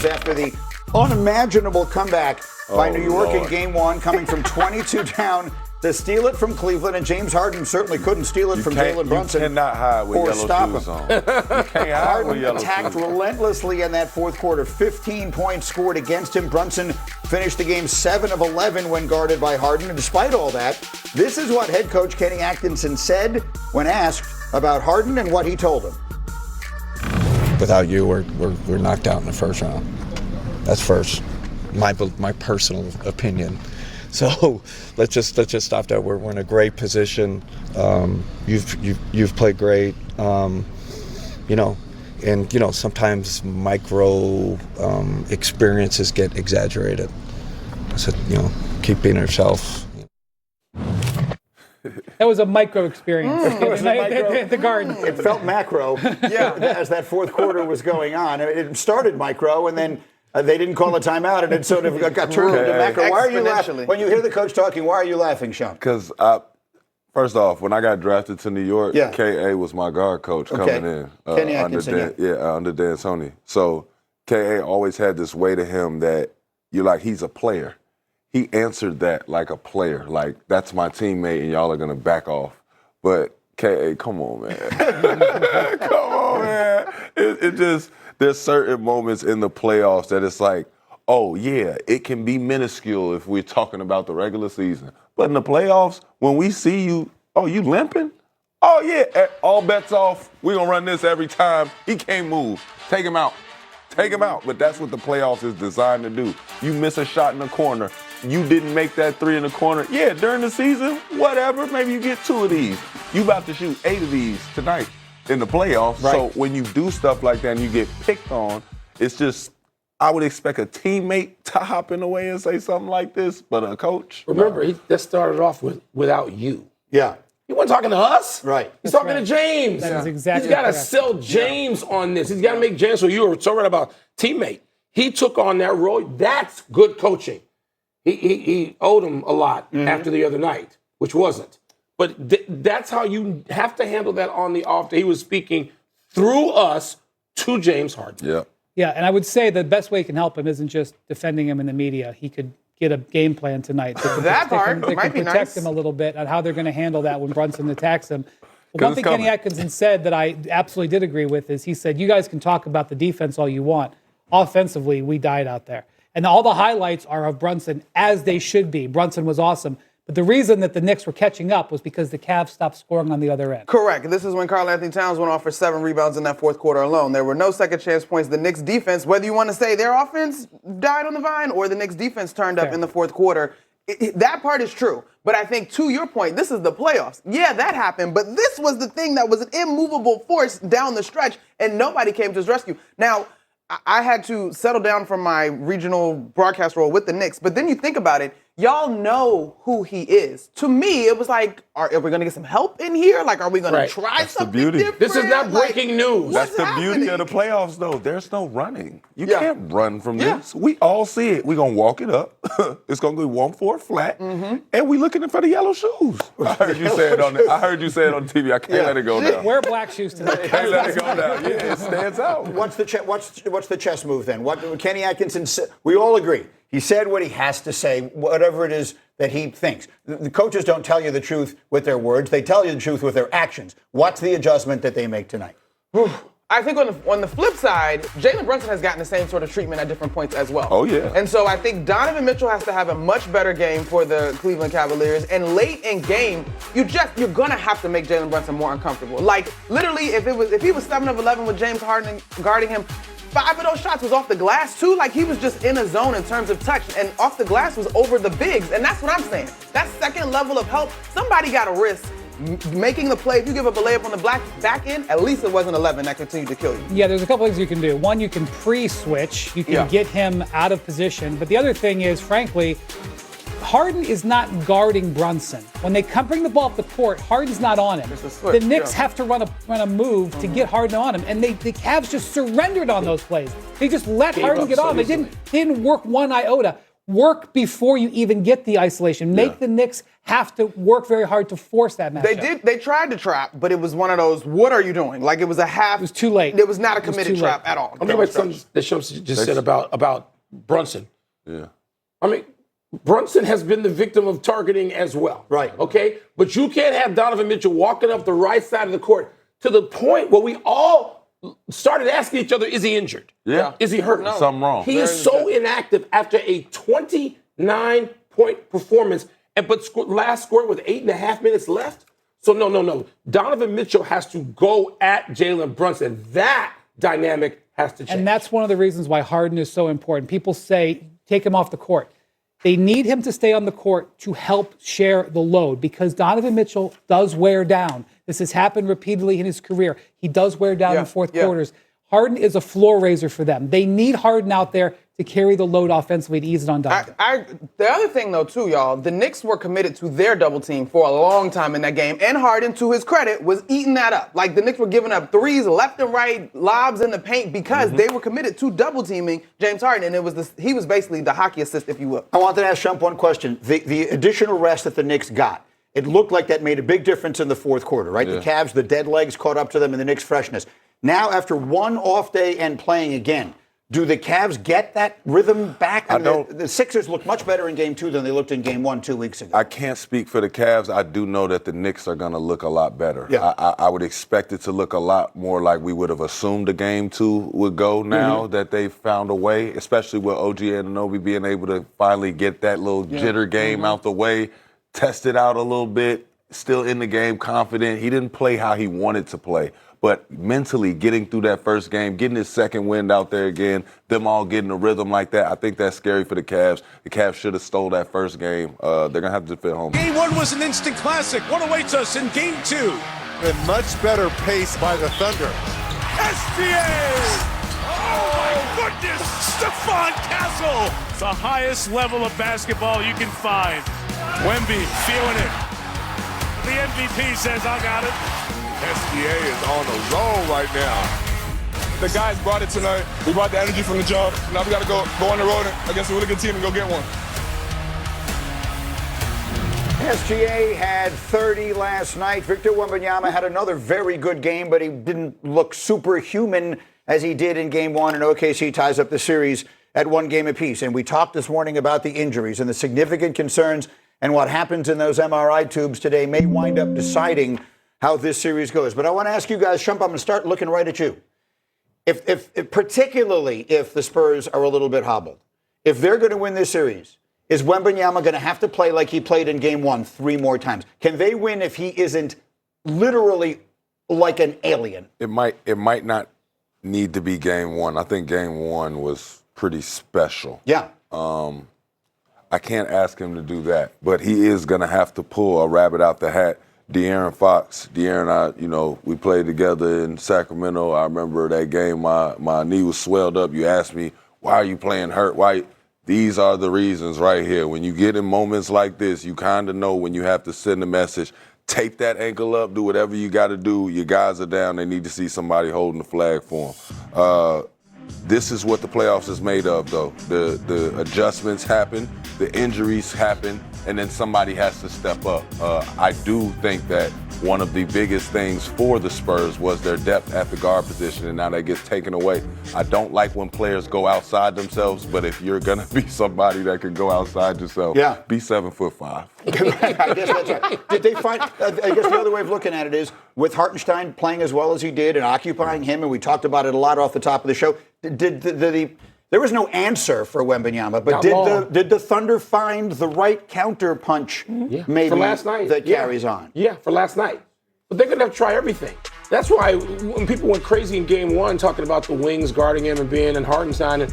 comes after the unimaginable comeback by New York in Game 1, coming from 22 down to steal it from Cleveland, and James Harden certainly couldn't steal it from Jalen Brunson. You cannot hide with yellow stop shoes him. on. You can't hide Harden with yellow attacked shoes. relentlessly in that fourth quarter. 15 points scored against him. Brunson finished the game 7 of 11 when guarded by Harden. And despite all that, this is what head coach Kenny Atkinson said when asked about Harden and what he told him. Without you, we're knocked out in the first round. That's first. My personal opinion. So let's just stop there. We're in a great position. You've played great. Sometimes micro experiences get exaggerated. So keep being yourself. That was a micro experience at the Garden. It felt macro as that fourth quarter was going on. It started micro, and then they didn't call a timeout, and it sort of got turned into macro. Why are you laughing? When you hear the coach talking, why are you laughing, Sean? Because, first off, when I got drafted to New York, K.A. was my guard coach coming in. Kenny Atkinson, under D'Antoni. So K.A. always had this way to him that you're like, he's a player. He answered that like a player. Like, that's my teammate, and y'all are going to back off. But K.A., come on, man. Come on, man. It just... There's certain moments in the playoffs that it's like, oh, yeah, it can be minuscule if we're talking about the regular season. But in the playoffs, when we see you, oh, you limping? Oh, yeah, all bets off. We're going to run this every time. He can't move. Take him out. Take him out. But that's what the playoffs is designed to do. You miss a shot in the corner. You didn't make that 3 in the corner. Yeah, during the season, whatever. Maybe you get 2 of these. You about to shoot 8 of these tonight in the playoffs. Right. So when you do stuff like that and you get picked on, it's just, I would expect a teammate to hop in the way and say something like this, but a coach. Remember, that started off without you. Yeah. He wasn't talking to us. Right. He's talking to James. That is exactly He's got to sell James on this. He's got to make James, so you were so right about teammate. He took on that role. That's good coaching. He owed him a lot after the other night, which wasn't. But that's how you have to handle that on the off day. He was speaking through us to James Harden. Yeah. Yeah, and I would say the best way you can help him isn't just defending him in the media. He could get a game plan tonight. That part might be nice. Protect him a little bit on how they're going to handle that when Brunson attacks him. But one thing Kenny Atkinson said that I absolutely did agree with is he said, you guys can talk about the defense all you want. Offensively, we died out there. And all the highlights are of Brunson, as they should be. Brunson was awesome. But the reason that the Knicks were catching up was because the Cavs stopped scoring on the other end. Correct. This is when Karl-Anthony Towns went off for 7 rebounds in that fourth quarter alone. There were no second chance points. The Knicks defense, whether you want to say their offense died on the vine or the Knicks defense turned up in the fourth quarter, that part is true. But I think to your point, this is the playoffs. Yeah, that happened. But this was the thing that was an immovable force down the stretch, and nobody came to his rescue. Now, I had to settle down from my regional broadcast role with the Knicks. But then you think about it, y'all know who he is. To me, it was like, are we going to get some help in here? Like, are we going to try something different? This is not breaking news. That's the beauty of the playoffs, though. There's no running. You can't run from this. We all see it. We're going to walk it up. It's going to go 1-4 flat. And we looking for the yellow shoes. I heard you say it on TV. I can't let it go down. Wear black shoes tonight. I can't let it go down. Yeah, it stands out. What's the chess move then? What Kenny Atkinson said? We all agree. He said what he has to say, whatever it is that he thinks. The coaches don't tell you the truth with their words. They tell you the truth with their actions. What's the adjustment that they make tonight? I think on the flip side, Jalen Brunson has gotten the same sort of treatment at different points as well. Oh, yeah. And so I think Donovan Mitchell has to have a much better game for the Cleveland Cavaliers. And late in game, you're going to have to make Jalen Brunson more uncomfortable. Like, literally, if he was 7 of 11 with James Harden guarding him, 5 of those shots was off the glass, too. Like, he was just in a zone in terms of touch, and off the glass was over the bigs. And that's what I'm saying. That second level of help, somebody got to risk making the play. If you give up a layup on the back end, at least it wasn't 11 that continued to kill you. Yeah, there's a couple things you can do. One, you can pre-switch. You can get him out of position. But the other thing is, frankly, Harden is not guarding Brunson. When they bring the ball up the court, Harden's not on him. The Knicks have to run a move to get Harden on him, and the Cavs just surrendered on those plays. They just let Harden get on. They didn't work one iota. work before you even get the isolation. Make the Knicks have to work very hard to force that matchup. They tried to trap, but it was one of those, what are you doing? Like, it was a half. It was too late. It was not a committed trap at all. I'm talking about something that Shams just said about Brunson. Yeah. I mean, Brunson has been the victim of targeting as well. Right. Okay? But you can't have Donovan Mitchell walking up the right side of the court to the point where we all started asking each other, is he injured? Yeah. Is he hurt? No. Something wrong. He is so inactive after a 29-point performance, but last scored with 8.5 minutes left. So no. Donovan Mitchell has to go at Jalen Brunson. That dynamic has to change. And that's one of the reasons why Harden is so important. People say, take him off the court. They need him to stay on the court to help share the load because Donovan Mitchell does wear down. This has happened repeatedly in his career. He does wear down in fourth quarters. Harden is a floor raiser for them. They need Harden out there to carry the load offensively to ease it on Donovan. The other thing, though, too, y'all, the Knicks were committed to their double team for a long time in that game, and Harden, to his credit, was eating that up. Like, the Knicks were giving up threes left and right, lobs in the paint because they were committed to double teaming James Harden, and he was basically the hockey assist, if you will. I wanted to ask Shump one question. The additional rest that the Knicks got, it looked like that made a big difference in the fourth quarter, right? Yeah. The Cavs, the dead legs caught up to them, and the Knicks' freshness. Now, after one off day and playing again, do the Cavs get that rhythm back? The Sixers look much better in Game 2 than they looked in Game 1 2 weeks ago. I can't speak for the Cavs. I do know that the Knicks are going to look a lot better. Yeah. I would expect it to look a lot more like we would have assumed the Game 2 would go now that they've found a way, especially with OG Anunoby being able to finally get that little jitter game out the way, test it out a little bit, still in the game, confident. He didn't play how he wanted to play. But mentally getting through that first game, getting his second wind out there again, them all getting a rhythm like that, I think that's scary for the Cavs. The Cavs should have stole that first game. They're going to have to defend home. Game 1 was an instant classic. What awaits us in Game 2? A much better pace by the Thunder. SGA! Oh, my goodness! Stephon Castle! The highest level of basketball you can find. Wemby feeling it. The MVP says, I got it. SGA is on a roll right now. The guys brought it tonight. We brought the energy from the jump. Now we got to go on the road against a really good team and go get one. SGA had 30 last night. Victor Wembanyama had another very good game, but he didn't look superhuman as he did in Game 1, and OKC ties up the series at 1 game apiece. And we talked this morning about the injuries and the significant concerns, and what happens in those MRI tubes today may wind up deciding how this series goes. But I want to ask you guys, Shump, I'm going to start looking right at you. If particularly if the Spurs are a little bit hobbled, if they're going to win this series, is Wembanyama going to have to play like he played in Game 1 3 more times? Can they win if he isn't literally like an alien? It might not need to be Game 1. I think Game 1 was pretty special. Yeah. I can't ask him to do that, but he is going to have to pull a rabbit out the hat. De'Aaron Fox, and I, we played together in Sacramento. I remember that game, my knee was swelled up. You asked me, why are you playing hurt? Why? These are the reasons right here. When you get in moments like this, you kind of know when you have to send a message. Tape that ankle up, do whatever you got to do. Your guys are down. They need to see somebody holding the flag for them. This is what the playoffs is made of, though. The adjustments happen, the injuries happen, and then somebody has to step up. I do think that one of the biggest things for the Spurs was their depth at the guard position, and now that gets taken away. I don't like when players go outside themselves, but if you're going to be somebody that can go outside yourself, be 7'5". I guess that's right. Did they find, I guess the other way of looking at it is, with Hartenstein playing as well as he did and occupying him, and we talked about it a lot off the top of the show, there was no answer for Wembanyama, but did the Thunder find the right counter punch maybe for last night. that carries on? Yeah, for last night. But they're going to have to try everything. That's why when people went crazy in Game 1 talking about the wings guarding him and being and Hardenstein,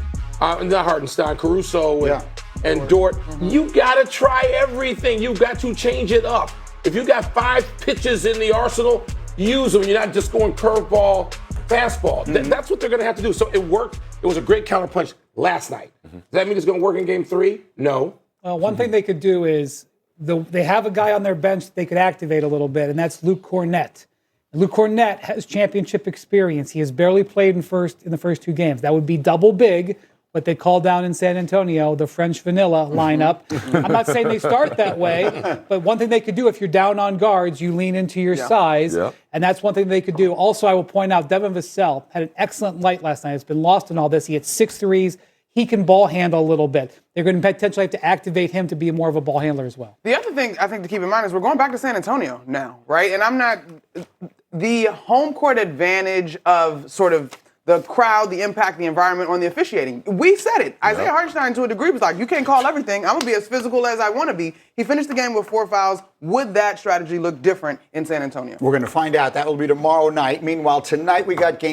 Caruso and Dort, you got to try everything. You got to change it up. If you got 5 pitches in the arsenal, use them. You're not just going curveball, fastball. That's what they're going to have to do. So it worked. It was a great counterpunch last night. Does that mean it's going to work in Game 3? No. One thing they could do is they have a guy on their bench that they could activate a little bit, and that's Luke Cornett. Luke Cornett has championship experience. He has barely played in the first 2 games. That would be double big but they call down in San Antonio the French vanilla lineup. I'm not saying they start that way, but one thing they could do if you're down on guards, you lean into your size, and that's one thing they could do. Also, I will point out Devin Vassell had an excellent night last night. It's been lost in all this. He had 6 threes. He can ball handle a little bit. They're going to potentially have to activate him to be more of a ball handler as well. The other thing I think to keep in mind is we're going back to San Antonio now, right? And I'm not the home court advantage of sort of the crowd, the impact, the environment on the officiating. We said it. Isaiah Hartenstein, to a degree, was like, you can't call everything. I'm going to be as physical as I want to be. He finished the game with 4 fouls. Would that strategy look different in San Antonio? We're going to find out. That will be tomorrow night. Meanwhile, tonight we got game